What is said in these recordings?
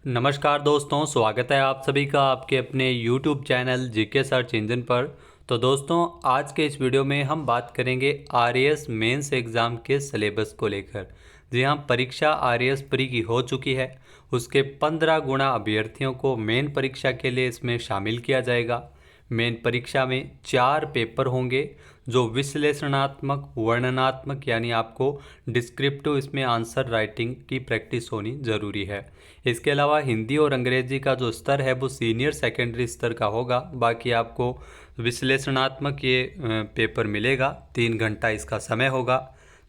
नमस्कार दोस्तों, स्वागत है आप सभी का आपके अपने YouTube channel GK search engine पर। तो दोस्तों, आज के इस वीडियो में हम बात करेंगे आरएएस मेंस एग्ज़ाम के सिलेबस को लेकर। जी हाँ, परीक्षा आरएएस प्री की हो चुकी है। उसके 15 गुना अभ्यर्थियों को मेन परीक्षा के लिए इसमें शामिल किया जाएगा। मेन परीक्षा में 4 पेपर होंगे जो विश्लेषणात्मक, वर्णनात्मक यानी आपको डिस्क्रिप्टिव इसमें आंसर राइटिंग की प्रैक्टिस होनी ज़रूरी है। इसके अलावा हिंदी और अंग्रेजी का जो स्तर है वो सीनियर सेकेंडरी स्तर का होगा। बाकी आपको विश्लेषणात्मक ये पेपर मिलेगा, 3 घंटा इसका समय होगा।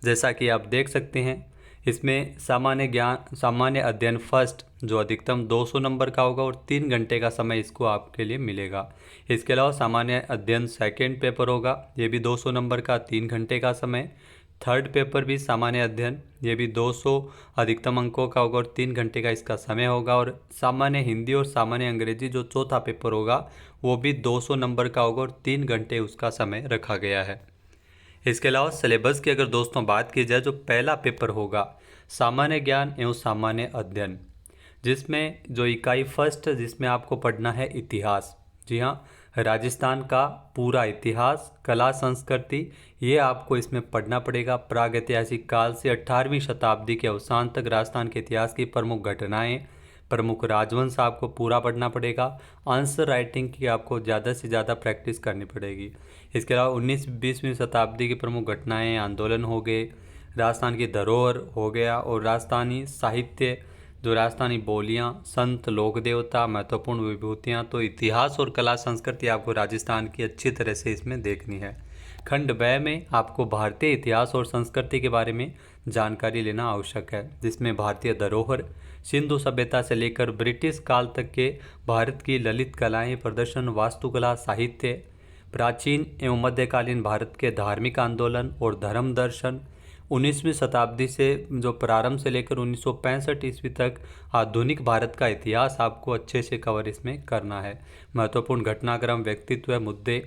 जैसा कि आप देख सकते हैं, इसमें सामान्य ज्ञान, सामान्य अध्ययन फर्स्ट जो अधिकतम 200 नंबर का होगा और 3 घंटे का समय इसको आपके लिए मिलेगा। इसके अलावा सामान्य अध्ययन सेकेंड पेपर होगा, ये भी 200 नंबर का, 3 घंटे का समय। थर्ड पेपर भी सामान्य अध्ययन, ये भी 200 अधिकतम अंकों का होगा और 3 घंटे का इसका समय होगा। और सामान्य हिंदी और सामान्य अंग्रेजी जो चौथा पेपर होगा वो भी 200 नंबर का होगा और 3 घंटे उसका समय रखा गया है। इसके अलावा सिलेबस की अगर दोस्तों बात की जाए, जो पहला पेपर होगा सामान्य ज्ञान एवं सामान्य अध्ययन, जिसमें जो इकाई फर्स्ट जिसमें आपको पढ़ना है इतिहास। जी हाँ, राजस्थान का पूरा इतिहास, कला, संस्कृति, ये आपको इसमें पढ़ना पड़ेगा। प्रागैतिहासिक काल से 18वीं शताब्दी के अवसान तक राजस्थान के इतिहास की प्रमुख घटनाएं, प्रमुख राजवंश आपको पूरा पढ़ना पड़ेगा। आंसर राइटिंग की आपको ज़्यादा से ज़्यादा प्रैक्टिस करनी पड़ेगी। इसके अलावा 19-20वीं शताब्दी की प्रमुख घटनाएं, आंदोलन हो गए, राजस्थान की धरोहर हो गया और राजस्थानी साहित्य, जो राजस्थानी बोलियां, संत, लोक देवता, महत्वपूर्ण विभूतियां। तो इतिहास और कला संस्कृति आपको राजस्थान की अच्छी तरह से इसमें देखनी है। खंड ब में आपको भारतीय इतिहास और संस्कृति के बारे में जानकारी लेना आवश्यक है, जिसमें भारतीय धरोहर, सिंधु सभ्यता से लेकर ब्रिटिश काल तक के भारत की ललित कलाएं, प्रदर्शन, वास्तुकला, साहित्य, प्राचीन एवं मध्यकालीन भारत के धार्मिक आंदोलन और धर्म दर्शन, 19वीं शताब्दी से जो प्रारंभ से लेकर 1965 ईस्वी तक आधुनिक भारत का इतिहास आपको अच्छे से कवर इसमें करना है। महत्वपूर्ण घटनाक्रम, व्यक्तित्व, मुद्दे,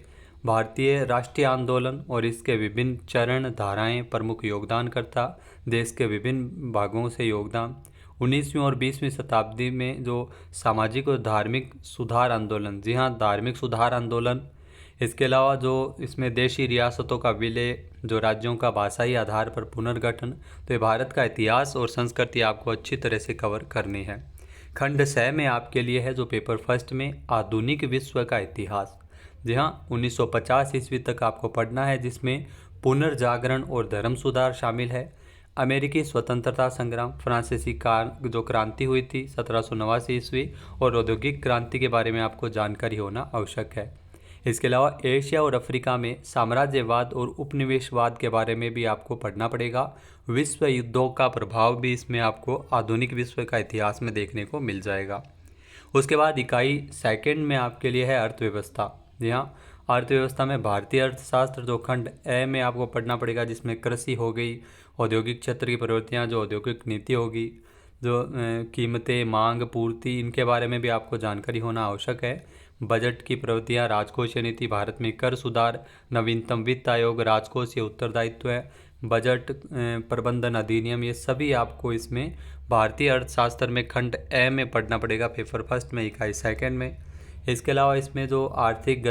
भारतीय राष्ट्रीय आंदोलन और इसके विभिन्न चरण, धाराएं, प्रमुख योगदानकर्ता, देश के विभिन्न भागों से योगदान, 19वीं और 20वीं शताब्दी में जो सामाजिक और धार्मिक सुधार आंदोलन। जी हाँ, धार्मिक सुधार आंदोलन। इसके अलावा जो इसमें देशी रियासतों का विलय, जो राज्यों का भाषाई आधार पर पुनर्गठन। तो ये भारत का इतिहास और संस्कृति आपको अच्छी तरह से कवर करनी है। खंड स में आपके लिए है जो पेपर फर्स्ट में आधुनिक विश्व का इतिहास। जी हाँ, 1950 ईस्वी तक आपको पढ़ना है, जिसमें पुनर्जागरण और धर्म सुधार शामिल है। अमेरिकी स्वतंत्रता संग्राम, फ्रांसीसी जो क्रांति हुई थी 1789 ईस्वी, और औद्योगिक क्रांति के बारे में आपको जानकारी होना आवश्यक है। इसके अलावा एशिया और अफ्रीका में साम्राज्यवाद और उपनिवेशवाद के बारे में भी आपको पढ़ना पड़ेगा। विश्व युद्धों का प्रभाव भी इसमें आपको आधुनिक विश्व का इतिहास में देखने को मिल जाएगा। उसके बाद इकाई सेकंड में आपके लिए है अर्थव्यवस्था। जी हाँ, अर्थव्यवस्था में भारतीय अर्थशास्त्र जो खंड ए में आपको पढ़ना पड़ेगा, जिसमें कृषि हो गई, औद्योगिक क्षेत्र की प्रवृत्तियाँ, जो औद्योगिक नीति होगी, जो कीमतें, मांग, पूर्ति, इनके बारे में भी आपको जानकारी होना आवश्यक है। बजट की प्रवृत्तियाँ, राजकोषीय नीति, भारत में कर सुधार, नवीनतम वित्त आयोग, राजकोषीय उत्तरदायित्व है, बजट प्रबंधन अधिनियम, ये सभी आपको इसमें भारतीय अर्थशास्त्र में खंड ए में पढ़ना पड़ेगा, पेपर फर्स्ट में, इकाई सेकंड में। इसके अलावा इसमें जो आर्थिक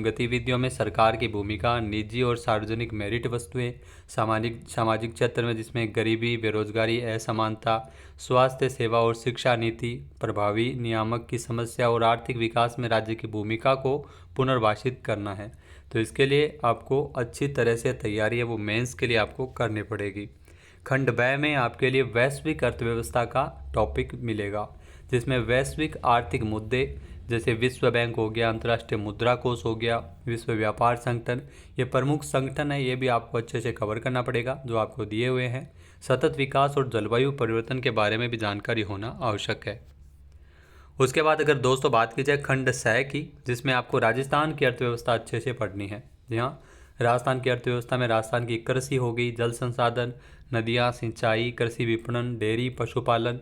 गतिविधियों में सरकार की भूमिका, निजी और सार्वजनिक मेरिट वस्तुएं, सामाजिक क्षेत्र में जिसमें गरीबी, बेरोजगारी, असमानता, स्वास्थ्य सेवा और शिक्षा नीति, प्रभावी नियामक की समस्या और आर्थिक विकास में राज्य की भूमिका को पुनर्भाषित करना है। तो इसके लिए आपको अच्छी तरह से तैयारी है वो मेंस के लिए आपको करनी पड़ेगी। खंड ब में आपके लिए वैश्विक अर्थव्यवस्था का टॉपिक मिलेगा, जिसमें वैश्विक आर्थिक मुद्दे जैसे विश्व बैंक हो गया, अंतर्राष्ट्रीय मुद्रा कोष हो गया, विश्व व्यापार संगठन, ये प्रमुख संगठन है, ये भी आपको अच्छे से कवर करना पड़ेगा जो आपको दिए हुए हैं। सतत विकास और जलवायु परिवर्तन के बारे में भी जानकारी होना आवश्यक है। उसके बाद अगर दोस्तों बात की जाए खंड स की, जिसमें आपको राजस्थान की अर्थव्यवस्था अच्छे से पढ़नी है। जी हाँ, राजस्थान की अर्थव्यवस्था में राजस्थान की कृषि हो गई, जल संसाधन, नदियाँ, सिंचाई, कृषि विपणन, डेयरी, पशुपालन,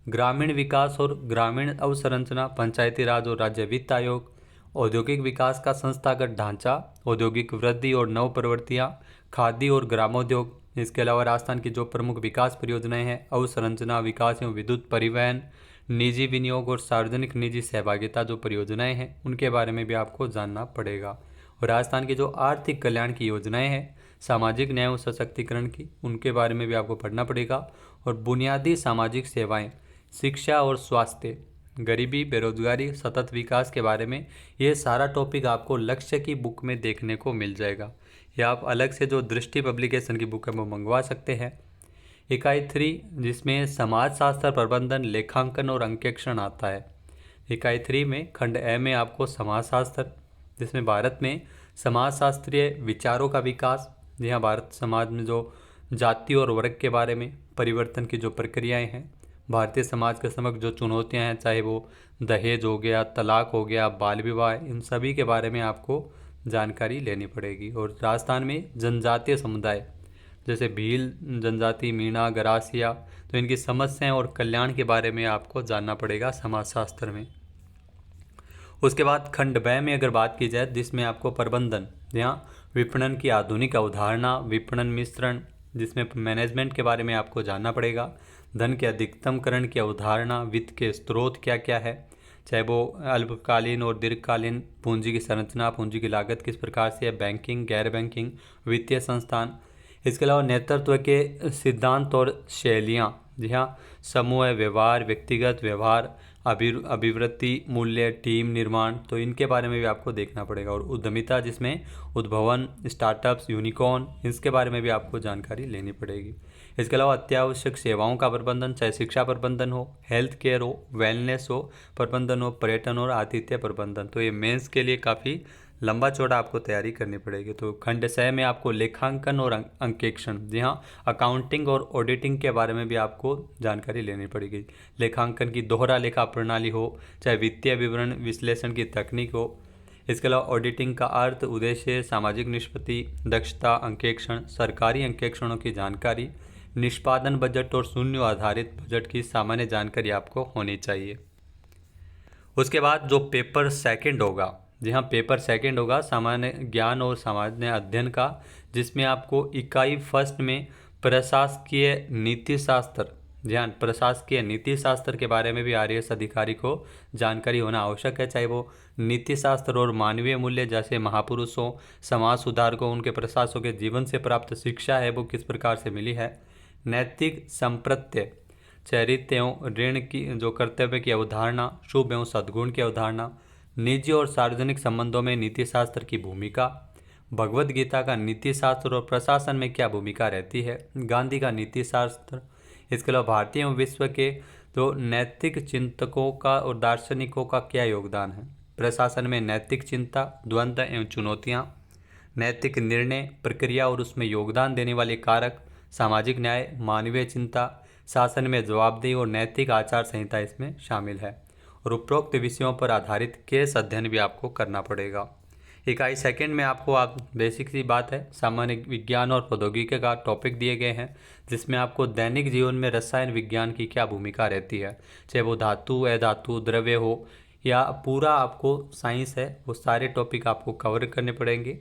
ग्रामीण विकास और ग्रामीण अवसंरचना, पंचायती राज और राज्य वित्त आयोग, औद्योगिक विकास का संस्थागत ढांचा, औद्योगिक वृद्धि और नव प्रवृत्तियाँ, खादी और ग्रामोद्योग। इसके अलावा राजस्थान की जो प्रमुख विकास परियोजनाएं हैं, अवसंरचना विकास एवं विद्युत परिवहन, निजी विनियोग और सार्वजनिक निजी सहभागिता जो परियोजनाएं हैं उनके बारे में भी आपको जानना पड़ेगा। और राजस्थान की जो आर्थिक कल्याण की योजनाएं हैं, सामाजिक न्याय और सशक्तिकरण की, उनके बारे में भी आपको पढ़ना पड़ेगा। और बुनियादी सामाजिक सेवाएं, शिक्षा और स्वास्थ्य, गरीबी, बेरोजगारी, सतत विकास के बारे में ये सारा टॉपिक आपको लक्ष्य की बुक में देखने को मिल जाएगा, या आप अलग से जो दृष्टि पब्लिकेशन की बुक है वो मंगवा सकते हैं। इकाई 3 जिसमें समाजशास्त्र, प्रबंधन, लेखांकन और अंकेक्षण आता है। इकाई 3 में खंड ए में आपको समाजशास्त्र, जिसमें भारत में समाजशास्त्रीय विचारों का विकास, यहाँ भारत समाज में जो जाति और वर्ग के बारे में परिवर्तन की जो प्रक्रियाएं हैं, भारतीय समाज के समक्ष जो चुनौतियां हैं, चाहे वो दहेज हो गया, तलाक हो गया, बाल विवाह, इन सभी के बारे में आपको जानकारी लेनी पड़ेगी। और राजस्थान में जनजातीय समुदाय जैसे भील जनजाति, मीणा, गरासिया, तो इनकी समस्याएं और कल्याण के बारे में आपको जानना पड़ेगा समाजशास्त्र में। उसके बाद खंड ब में अगर बात की जाए, जिसमें आपको प्रबंधन, यहाँ विपणन की आधुनिक अवधारणा, विपणन मिश्रण, जिसमें मैनेजमेंट के बारे में आपको जानना पड़ेगा। धन के अधिकतमकरण की अवधारणा, वित्त के स्रोत क्या क्या है, चाहे वो अल्पकालीन और दीर्घकालीन, पूंजी की संरचना, पूंजी की लागत किस प्रकार से है, बैंकिंग, गैर बैंकिंग, वित्तीय संस्थान। इसके अलावा नेतृत्व के सिद्धांत और शैलियाँ, जी हाँ, समूह व्यवहार, व्यक्तिगत व्यवहार, अभिवृत्ति, मूल्य, टीम निर्माण, तो इनके बारे में भी आपको देखना पड़ेगा। और उद्यमिता, जिसमें उद्भवन, स्टार्टअप्स, यूनिकॉर्न, इसके बारे में भी आपको जानकारी लेनी पड़ेगी। इसके अलावा अत्यावश्यक सेवाओं का प्रबंधन, चाहे शिक्षा प्रबंधन हो, हेल्थ केयर हो, वेलनेस हो प्रबंधन हो, पर्यटन और आतिथ्य प्रबंधन, तो ये मेंस के लिए काफ़ी लंबा चौड़ा आपको तैयारी करनी पड़ेगी। तो खंड स में आपको लेखांकन और अंकेक्षण, जी हाँ, अकाउंटिंग और ऑडिटिंग के बारे में भी आपको जानकारी लेनी पड़ेगी। लेखांकन की दोहरा लेखा प्रणाली हो, चाहे वित्तीय विवरण विश्लेषण की तकनीक हो। इसके अलावा ऑडिटिंग का अर्थ, उद्देश्य, सामाजिक निष्पत्ति, दक्षता, अंकेक्षण, सरकारी अंकेक्षणों की जानकारी, निष्पादन बजट और शून्य आधारित बजट की सामान्य जानकारी आपको होनी चाहिए। उसके बाद जो पेपर सेकंड होगा, जी हाँ, पेपर सेकंड होगा सामान्य ज्ञान और सामान्य अध्ययन का, जिसमें आपको इकाई फर्स्ट में प्रशासकीय नीति शास्त्र, जी हाँ, प्रशासकीय नीति शास्त्र के बारे में भी आरएएस अधिकारी को जानकारी होना आवश्यक है, चाहे वो नीति शास्त्र और मानवीय मूल्य जैसे महापुरुषों, समाज सुधारकों, उनके प्रशासकों के जीवन से प्राप्त शिक्षा है वो किस प्रकार से मिली है। नैतिक संप्रत्य, चरित्र एवं ऋण की जो कर्तव्य की अवधारणा, शुभ एवं सद्गुण की अवधारणा, निजी और सार्वजनिक संबंधों में नीति शास्त्र की भूमिका, भगवद गीता का नीति शास्त्र और प्रशासन में क्या भूमिका रहती है, गांधी का नीति शास्त्र। इसके अलावा भारतीय एवं विश्व के जो नैतिक चिंतकों का और दार्शनिकों का क्या योगदान है, प्रशासन में नैतिक चिंता, द्वंद्व एवं चुनौतियाँ, नैतिक निर्णय प्रक्रिया और उसमें योगदान देने वाले कारक, सामाजिक न्याय, मानवीय चिंता, शासन में जवाबदेही और नैतिक आचार संहिता इसमें शामिल है। और उपरोक्त विषयों पर आधारित केस अध्ययन भी आपको करना पड़ेगा। इकाई सेकंड में आपको बेसिक सी बात है, सामान्य विज्ञान और प्रौद्योगिकी का टॉपिक दिए गए हैं, जिसमें आपको दैनिक जीवन में रसायन विज्ञान की क्या भूमिका रहती है, चाहे वो धातु, अधातु, द्रव्य हो या पूरा आपको साइंस है, वो सारे टॉपिक आपको कवर करने पड़ेंगे।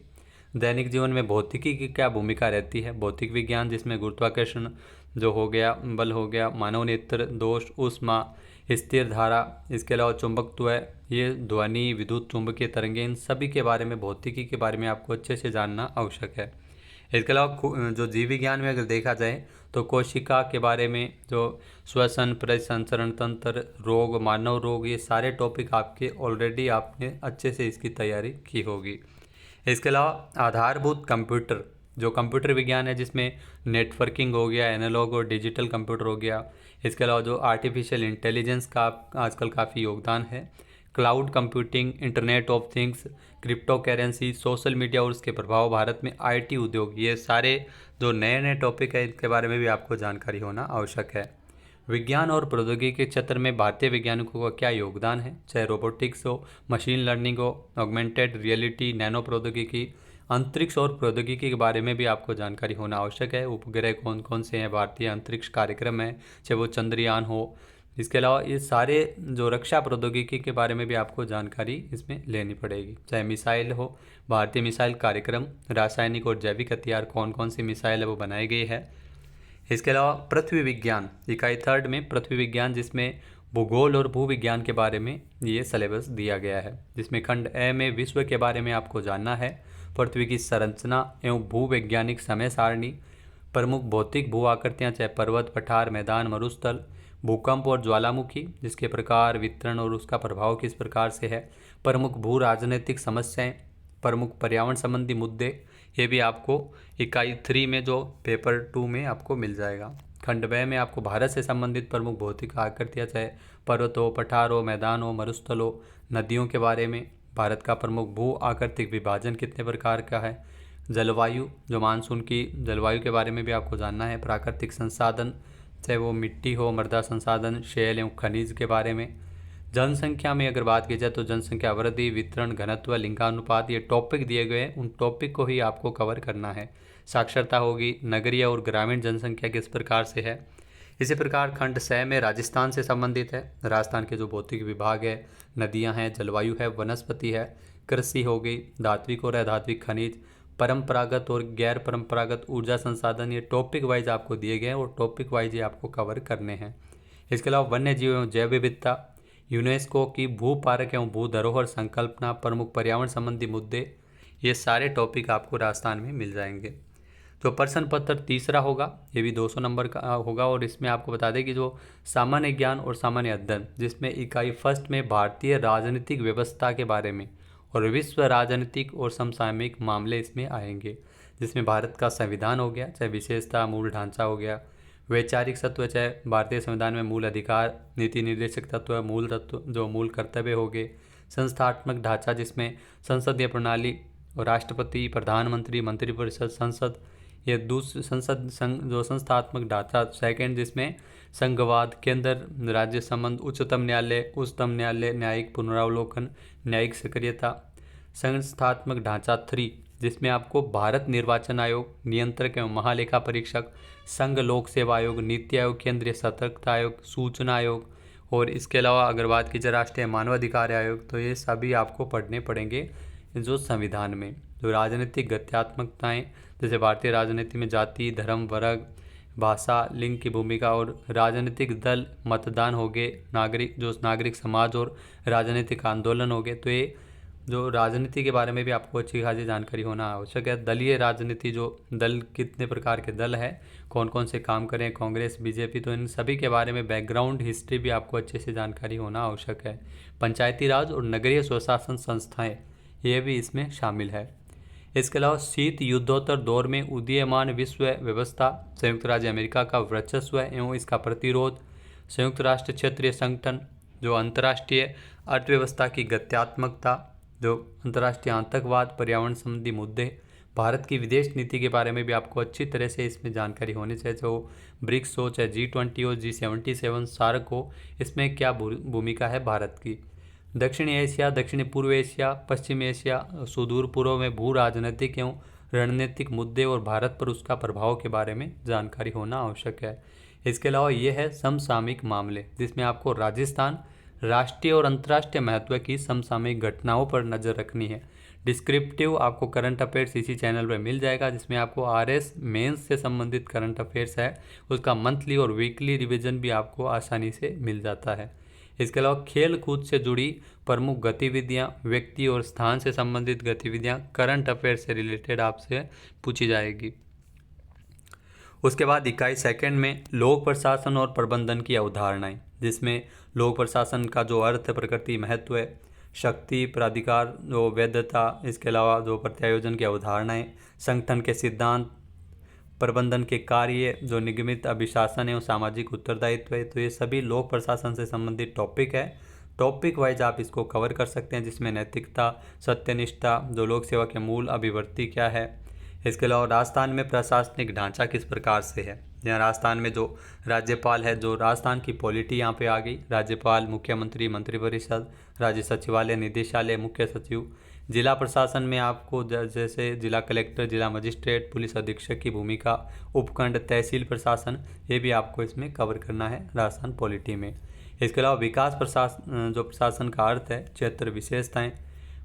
दैनिक जीवन में भौतिकी की क्या भूमिका रहती है, भौतिक विज्ञान, जिसमें गुरुत्वाकर्षण जो हो गया, बल हो गया, मानव नेत्र दोष, ऊष्मा, स्थिर धारा, इसके अलावा चुंबकत्व, ये ध्वनि, विद्युत चुंबकीय तरंगें, इन सभी के बारे में, भौतिकी के बारे में आपको अच्छे से जानना आवश्यक है। इसके अलावा जो जीव विज्ञान में अगर देखा जाए तो कोशिका के बारे में, जो श्वसन, परिसंचरण तंत्र, रोग, मानव रोग, ये सारे टॉपिक आपके ऑलरेडी आपने अच्छे से इसकी तैयारी की होगी। इसके अलावा आधारभूत कंप्यूटर, जो कंप्यूटर विज्ञान है, जिसमें नेटवर्किंग हो गया, एनालॉग और डिजिटल कंप्यूटर हो गया। इसके अलावा जो आर्टिफिशियल इंटेलिजेंस का आजकल काफ़ी योगदान है, cloud computing, internet of things, crypto currency, social media और उसके प्रभाव, भारत में आईटी उद्योग, ये सारे जो नए नए टॉपिक है इनके बारे में भी आपको जानकारी होना आवश्यक है। विज्ञान और प्रौद्योगिकी के क्षेत्र में भारतीय वैज्ञानिकों का क्या योगदान है, चाहे रोबोटिक्स हो, मशीन लर्निंग हो, ऑगमेंटेड रियलिटी, नैनो प्रौद्योगिकी, अंतरिक्ष और प्रौद्योगिकी के बारे में भी आपको जानकारी होना आवश्यक है। उपग्रह कौन कौन से हैं, भारतीय अंतरिक्ष कार्यक्रम है, चाहे वो चंद्रयान हो। इसके अलावा ये सारे जो रक्षा प्रौद्योगिकी के बारे में भी आपको जानकारी इसमें लेनी पड़ेगी, चाहे मिसाइल हो, भारतीय मिसाइल कार्यक्रम, रासायनिक और जैविक हथियार, कौन कौन सी मिसाइल है वो बनाई गई है। इसके अलावा पृथ्वी विज्ञान, इकाई थर्ड में पृथ्वी विज्ञान, जिसमें भूगोल और भूविज्ञान के बारे में ये सिलेबस दिया गया है, जिसमें खंड ए में विश्व के बारे में आपको जानना है, पृथ्वी की संरचना एवं भूवैज्ञानिक समय सारणी, प्रमुख भौतिक भू आकृतियाँ चाहे पर्वत, पठार, मैदान, मरुस्थल, भूकंप और ज्वालामुखी, जिसके प्रकार, वितरण और उसका प्रभाव किस प्रकार से है, प्रमुख भू राजनीतिक समस्याएं, प्रमुख पर्यावरण संबंधी मुद्दे, ये भी आपको इकाई 3 में जो पेपर 2 में आपको मिल जाएगा। खंड ब में आपको भारत से संबंधित प्रमुख भौतिक आकृतियाँ चाहे पर्वतों, पठारों, मैदानों, मरुस्थलों, नदियों के बारे में, भारत का प्रमुख भू आकृतिक विभाजन कितने प्रकार का है, जलवायु, जो मानसून की जलवायु के बारे में भी आपको जानना है, प्राकृतिक संसाधन चाहे वो मिट्टी हो, मृदा संसाधन, शैल एवं खनिज के बारे में। जनसंख्या में अगर बात की जाए तो जनसंख्या वृद्धि, वितरण, घनत्व, लिंगानुपात, ये टॉपिक दिए गए हैं, उन टॉपिक को ही आपको कवर करना है। साक्षरता होगी, नगरीय और ग्रामीण जनसंख्या किस प्रकार से है। इसी प्रकार खंड 6 में राजस्थान से संबंधित है, राजस्थान के जो भौतिक विभाग है, नदियां हैं, जलवायु है, वनस्पति है, कृषि हो गई, धात्विक और अधात्विक खनिज, परंपरागत और गैर परंपरागत ऊर्जा संसाधन, ये टॉपिक वाइज आपको दिए गए हैं और टॉपिक वाइज ये आपको कवर करने हैं। इसके अलावा वन्य जीव एवं जैव विविधता, यूनेस्को की भू पार्क एवं भू धरोहर संकल्पना, प्रमुख पर्यावरण संबंधी मुद्दे, ये सारे टॉपिक आपको राजस्थान में मिल जाएंगे। जो प्रश्न पत्र तीसरा होगा ये भी 200 नंबर का होगा और इसमें आपको बता दें कि जो सामान्य ज्ञान और सामान्य अध्ययन, जिसमें इकाई फर्स्ट में भारतीय राजनीतिक व्यवस्था के बारे में और विश्व राजनीतिक और समसामयिक मामले इसमें आएंगे, जिसमें भारत का संविधान हो गया चाहे विशेषता, मूल ढांचा हो गया, वैचारिक तत्व चाहे भारतीय संविधान में मूल अधिकार, नीति निर्देशक तत्व, मूल तत्व जो मूल कर्तव्य हो गए, संस्थात्मक ढांचा जिसमें संसदीय प्रणाली और राष्ट्रपति, प्रधानमंत्री, मंत्रिपरिषद, संसद, ये दूसरी संसद जो संस्थात्मक ढांचा सेकंड, जिसमें संघवाद, केंद्र राज्य संबंध, उच्चतम न्यायालय, न्यायिक पुनरावलोकन, न्यायिक सक्रियता। संस्थात्मक ढांचा 3 जिसमें आपको भारत निर्वाचन आयोग, नियंत्रक एवं महालेखा परीक्षक, संघ लोक सेवा आयोग, नीति आयोग, केंद्रीय सतर्कता आयोग, सूचना आयोग, और इसके अलावा अगर बात की जाए राष्ट्रीय मानवाधिकार आयोग, तो ये सभी आपको पढ़ने पड़ेंगे जो संविधान में। जो राजनीतिक गत्यात्मकताएं, जैसे भारतीय राजनीति में जाति, धर्म, वर्ग, भाषा, लिंग की भूमिका, और राजनीतिक दल, मतदान हो गए, नागरिक समाज और राजनीतिक आंदोलन हो गए। तो ये जो राजनीति के बारे में भी आपको अच्छी खासी जानकारी होना आवश्यक है। दलीय राजनीति, जो दल कितने प्रकार के दल है, कौन कौन से काम करें, कांग्रेस, बीजेपी, तो इन सभी के बारे में बैकग्राउंड हिस्ट्री भी आपको अच्छे से जानकारी होना आवश्यक है। पंचायती राज और नगरीय स्वशासन संस्थाएं, ये भी इसमें शामिल है। इसके अलावा शीत युद्धोत्तर दौर में उदीयमान विश्व व्यवस्था, संयुक्त राज्य अमेरिका का वर्चस्व एवं इसका प्रतिरोध, संयुक्त राष्ट्र क्षेत्रीय संगठन, जो अंतर्राष्ट्रीय अर्थव्यवस्था की गत्यात्मकता, जो अंतर्राष्ट्रीय आतंकवाद, पर्यावरण संबंधी मुद्दे, भारत की विदेश नीति के बारे में भी आपको अच्छी तरह से इसमें जानकारी होनी चाहिए। जो ब्रिक्स हो चाहे G20 हो, G77, सार्क हो, इसमें क्या भूमिका है भारत की। दक्षिणी एशिया, दक्षिणी पूर्व एशिया, पश्चिम एशिया, सुदूर पूर्व में भू राजनीतिक एवं रणनीतिक मुद्दे और भारत पर उसका प्रभाव के बारे में जानकारी होना आवश्यक है। इसके अलावा ये है समसामयिक मामले, जिसमें आपको राजस्थान, राष्ट्रीय और अंतर्राष्ट्रीय महत्व की समसामयिक घटनाओं पर नज़र रखनी है। डिस्क्रिप्टिव आपको करंट अफेयर्स इसी चैनल पर मिल जाएगा, जिसमें आपको RS मेंस से संबंधित करंट अफेयर्स है, उसका मंथली और वीकली रिवीजन भी आपको आसानी से मिल जाता है। इसके अलावा खेल कूद से जुड़ी प्रमुख गतिविधियां, व्यक्ति और स्थान से संबंधित गतिविधियां करंट अफेयर से रिलेटेड आपसे पूछी जाएगी। उसके बाद इकाई सेकंड में लोक प्रशासन और प्रबंधन की अवधारणाएं, जिसमें लोक प्रशासन का जो अर्थ, प्रकृति, महत्व, शक्ति, प्राधिकार, जो वैधता, इसके अलावा जो प्रत्यायोजन की अवधारणाएं, संगठन के सिद्धांत, प्रबंधन के कार्य, जो निगमित अभिशासन है और सामाजिक उत्तरदायित्व है, तो ये सभी लोक प्रशासन से संबंधित टॉपिक है। टॉपिक वाइज आप इसको कवर कर सकते हैं, जिसमें नैतिकता, सत्यनिष्ठा, जो लोक सेवा के मूल अभिवृत्ति क्या है। इसके अलावा राजस्थान में प्रशासनिक ढांचा किस प्रकार से है। यहाँ राजस्थान में जो राज्यपाल है, जो राजस्थान की पॉलिटी यहाँ पे आ गई, राज्यपाल, मुख्यमंत्री, मंत्रिपरिषद, राज्य सचिवालय, निदेशालय, मुख्य सचिव। जिला प्रशासन में आपको जैसे जिला कलेक्टर, जिला मजिस्ट्रेट, पुलिस अधीक्षक की भूमिका, उपखंड, तहसील प्रशासन, ये भी आपको इसमें कवर करना है राजस्थान पॉलिटी में। इसके अलावा विकास प्रशासन, जो प्रशासन का अर्थ है, क्षेत्र विशेषताएं,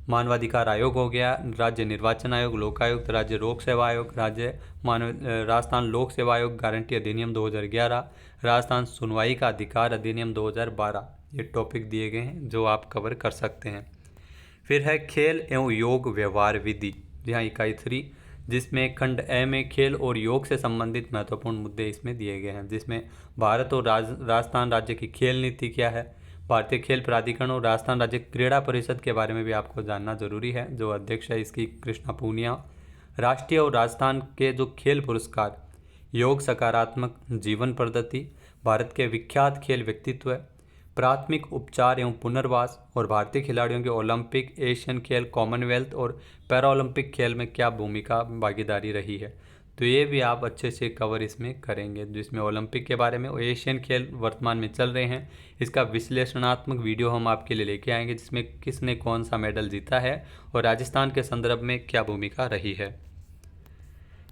मानवाधिकार आयोग हो गया, राज्य निर्वाचन आयोग, लोकायुक्त, राज्य लोक सेवा आयोग, राजस्थान लोक सेवा आयोग, गारंटी अधिनियम 2011, राजस्थान सुनवाई का अधिकार अधिनियम 2012, ये टॉपिक दिए गए हैं जो आप कवर कर सकते हैं। फिर है खेल एवं योग व्यवहार विधि, जी हाँ, इकाई 3, जिसमें खंड ए में खेल और योग से संबंधित महत्वपूर्ण मुद्दे इसमें दिए गए हैं, जिसमें भारत और राजस्थान राज्य की खेल नीति क्या है, भारतीय खेल प्राधिकरण और राजस्थान राज्य क्रीड़ा परिषद के बारे में भी आपको जानना जरूरी है। जो अध्यक्ष है इसकी कृष्णा पूनिया। राष्ट्रीय और राजस्थान के जो खेल पुरस्कार, योग सकारात्मक जीवन पद्धति, भारत के विख्यात खेल व्यक्तित्व, प्राथमिक उपचार एवं पुनर्वास, और भारतीय खिलाड़ियों के ओलंपिक, एशियन खेल, कॉमनवेल्थ और पैरा ओलंपिक खेल में क्या भूमिका भागीदारी रही है। तो ये भी आप अच्छे से कवर इसमें करेंगे, जिसमें ओलंपिक के बारे में, एशियन खेल वर्तमान में चल रहे हैं, इसका विश्लेषणात्मक वीडियो हम आपके लिए लेके आएंगे, जिसमें किसने कौन सा मेडल जीता है और राजस्थान के संदर्भ में क्या भूमिका रही है।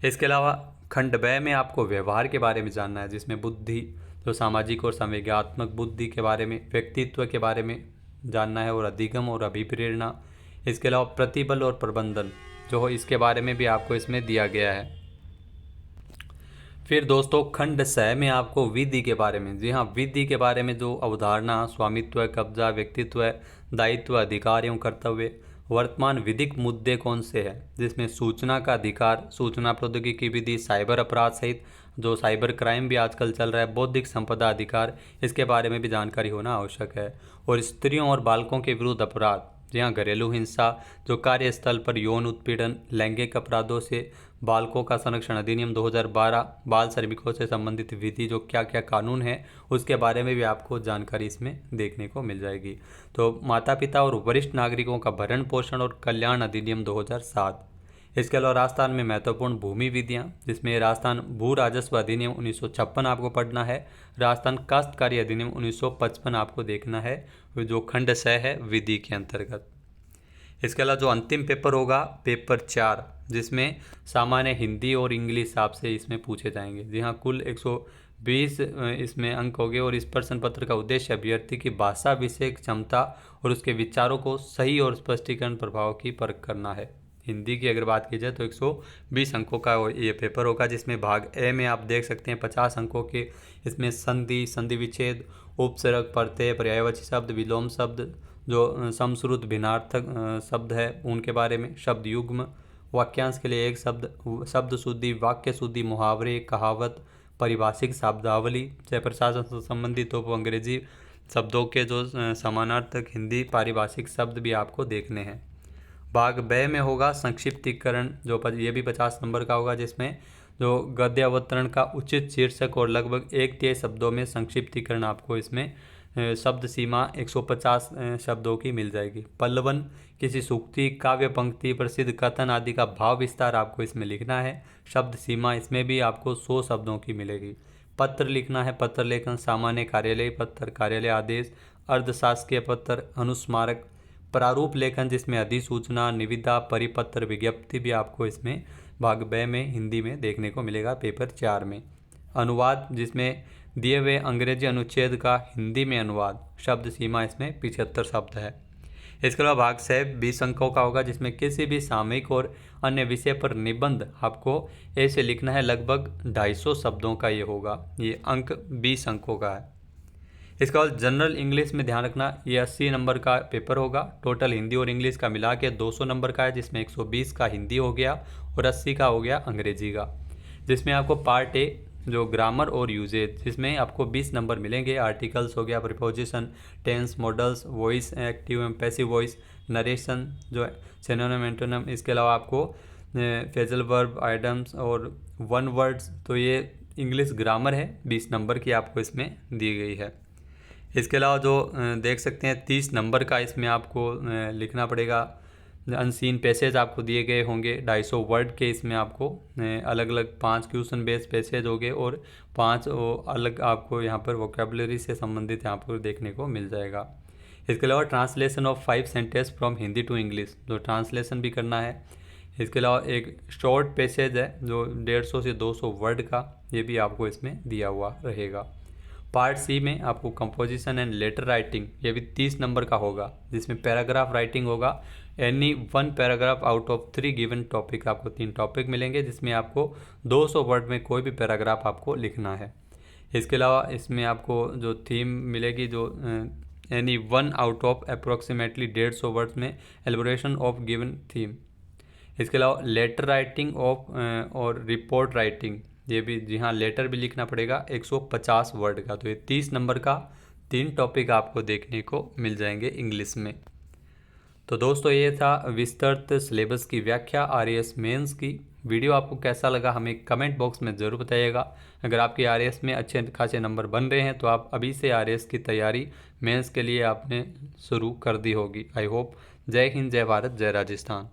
इसके अलावा खंड ब में आपको व्यवहार के बारे में जानना है, जिसमें बुद्धि, जो सामाजिक और संवेगात्मक बुद्धि के बारे में, व्यक्तित्व के बारे में जानना है, और अधिगम और अभिप्रेरणा। इसके अलावा प्रतिबल और प्रबंधन जो हो, इसके बारे में भी आपको इसमें दिया गया है। फिर दोस्तों खंड स में आपको विधि के बारे में, जी हाँ, विधि के बारे में जो अवधारणा, स्वामित्व, कब्जा, व्यक्तित्व, दायित्व, अधिकार एवं कर्तव्य, वर्तमान विधिक मुद्दे कौन से हैं, जिसमें सूचना का अधिकार, सूचना प्रौद्योगिकी विधि, साइबर अपराध सहित जो साइबर क्राइम भी आजकल चल रहा है, बौद्धिक संपदा अधिकार, इसके बारे में भी जानकारी होना आवश्यक है। और स्त्रियों और बालकों के विरुद्ध अपराध, जी हाँ, घरेलू हिंसा, जो कार्यस्थल पर यौन उत्पीड़न, लैंगिक अपराधों से बालकों का संरक्षण अधिनियम 2012, बाल श्रमिकों से संबंधित विधि, जो क्या क्या कानून है उसके बारे में भी आपको जानकारी इसमें देखने को मिल जाएगी। तो माता पिता और वरिष्ठ नागरिकों का भरण पोषण और कल्याण अधिनियम 2007। इसके अलावा राजस्थान में महत्वपूर्ण भूमि विधियाँ, जिसमें राजस्थान भू राजस्व अधिनियम 1956 आपको पढ़ना है, राजस्थान काश्तकारी अधिनियम 1955 आपको देखना है, जो खंड स है विधि के अंतर्गत। इसके अलावा जो अंतिम पेपर होगा पेपर 4, जिसमें सामान्य हिंदी और इंग्लिश आपसे इसमें पूछे जाएंगे। जी हाँ, कुल 120 इसमें अंक होंगे, और इस प्रश्न पत्र का उद्देश्य अभ्यर्थी की भाषा विषय क्षमता और उसके विचारों को सही और स्पष्टीकरण प्रभाव की परख करना है। हिंदी की अगर बात की जाए तो 120 अंकों का ये पेपर होगा, जिसमें भाग ए में आप देख सकते हैं 50 अंकों के, इसमें संधि, संधि विच्छेद, उपसर्ग, प्रत्यय, पर्यायवाची शब्द, विलोम शब्द, जो समश्रुत भिन्नार्थक शब्द है उनके बारे में, शब्द युग्म, वाक्यांश के लिए एक शब्द, शब्द शुद्धि, वाक्य शुद्धि, मुहावरे, कहावत, पारिभाषिक शब्दावली, चाहे प्रशासन से संबंधित हो, अंग्रेजी शब्दों के जो समानार्थक हिंदी पारिभाषिक शब्द भी आपको देखने हैं। भाग ब में होगा संक्षिप्तीकरण, जो ये भी 50 नंबर का होगा, जिसमें जो गद्य अवतरण का उचित शीर्षक और लगभग 1/3 शब्दों में संक्षिप्तीकरण आपको इसमें शब्द सीमा 150 शब्दों की मिल जाएगी। पल्लवन, किसी सूक्ति, काव्य पंक्ति, प्रसिद्ध कथन आदि का भाव विस्तार आपको इसमें लिखना है, शब्द सीमा इसमें भी आपको 100 शब्दों की मिलेगी। पत्र लिखना है, पत्र लेखन, सामान्य कार्यालय पत्र, कार्यालय आदेश, अर्धशासकीय पत्र, अनुस्मारक, प्रारूप लेखन, जिसमें अधिसूचना, निविदा, परिपत्र, विज्ञप्ति भी आपको इसमें भाग ब में हिंदी में देखने को मिलेगा पेपर 4 में। अनुवाद, जिसमें दिए हुए अंग्रेजी अनुच्छेद का हिंदी में अनुवाद, शब्द सीमा इसमें 75 शब्द है। इसके अलावा भाग से 20 अंकों का होगा, जिसमें किसी भी सामयिक और अन्य विषय पर निबंध आपको ऐसे लिखना है, लगभग 250 शब्दों का ये होगा, ये अंक 20 अंकों का है। इसके बाद जनरल इंग्लिश में ध्यान रखना, ये 80 नंबर का पेपर होगा, टोटल हिंदी और इंग्लिश का मिला के 200 नंबर का है, जिसमें 120 का हिंदी हो गया और 80 का हो गया अंग्रेजी का। जिसमें आपको पार्ट ए जो ग्रामर और यूजेज, जिसमें आपको 20 नंबर मिलेंगे, आर्टिकल्स हो गया, preposition, tense, modals, voice, active and passive voice, narration, जो सिनोनिम, एंटोनिम, इसके अलावा आपको फ्रेजल वर्ब, आइटम्स और वन वर्ड्स, तो ये इंग्लिश ग्रामर है, 20 नंबर की आपको इसमें दी गई है। इसके अलावा जो देख सकते हैं 30 नंबर का इसमें आपको लिखना पड़ेगा, अनसीन पैसेज आपको दिए गए होंगे, 250 वर्ड के इसमें आपको अलग अलग 5 क्वेश्चन बेस्ड पैसेज होंगे और 5 अलग आपको यहाँ पर वोकेबलरी से संबंधित यहाँ पर देखने को मिल जाएगा। इसके अलावा translation of 5 sentence from Hindi to English, जो ट्रांसलेशन भी करना है। इसके अलावा एक शॉर्ट पैसेज है जो 150 से 200 वर्ड का, ये भी आपको इसमें दिया हुआ रहेगा। पार्ट सी में आपको कंपोजिशन एंड लेटर राइटिंग, ये भी 30 नंबर का होगा, जिसमें पैराग्राफ राइटिंग होगा, any 1 paragraph out of 3 given topic, आपको 3 टॉपिक मिलेंगे, जिसमें आपको 200 वर्ड में कोई भी पैराग्राफ आपको लिखना है। इसके अलावा इसमें आपको जो थीम मिलेगी, जो यानी 1 आउट ऑफ अप्रोक्सीमेटली 150 वर्ड्स में एलिबोरेशन ऑफ गिवन थीम। इसके अलावा लेटर राइटिंग ऑफ और रिपोर्ट राइटिंग, ये भी जी हाँ लेटर भी लिखना पड़ेगा 150 वर्ड का। तो ये 30 नंबर का 3 टॉपिक आपको देखने को मिल जाएंगे इंग्लिश में। तो दोस्तों ये था विस्तृत सिलेबस की व्याख्या आरएएस मेंस की। वीडियो आपको कैसा लगा हमें कमेंट बॉक्स में ज़रूर बताइएगा। अगर आपके आरएएस में अच्छे खासे नंबर बन रहे हैं तो आप अभी से आरएएस की तैयारी मेंस के लिए आपने शुरू कर दी होगी। I hope. जय हिंद, जय भारत, जय राजस्थान।